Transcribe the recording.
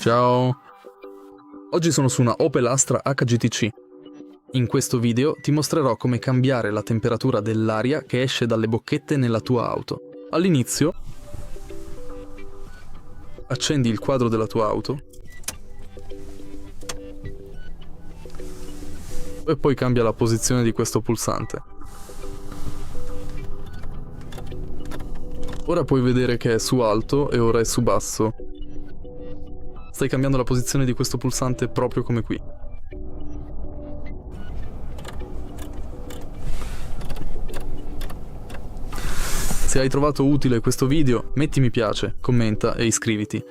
Ciao! Oggi sono su una Opel Astra H GTC. In questo video ti mostrerò come cambiare la temperatura dell'aria che esce dalle bocchette nella tua auto. All'inizio, accendi il quadro della tua auto e poi cambia la posizione di questo pulsante. Ora puoi vedere che è su alto e ora è su basso. Stai cambiando la posizione di questo pulsante proprio come qui. Se hai trovato utile questo video, metti mi piace, commenta e iscriviti.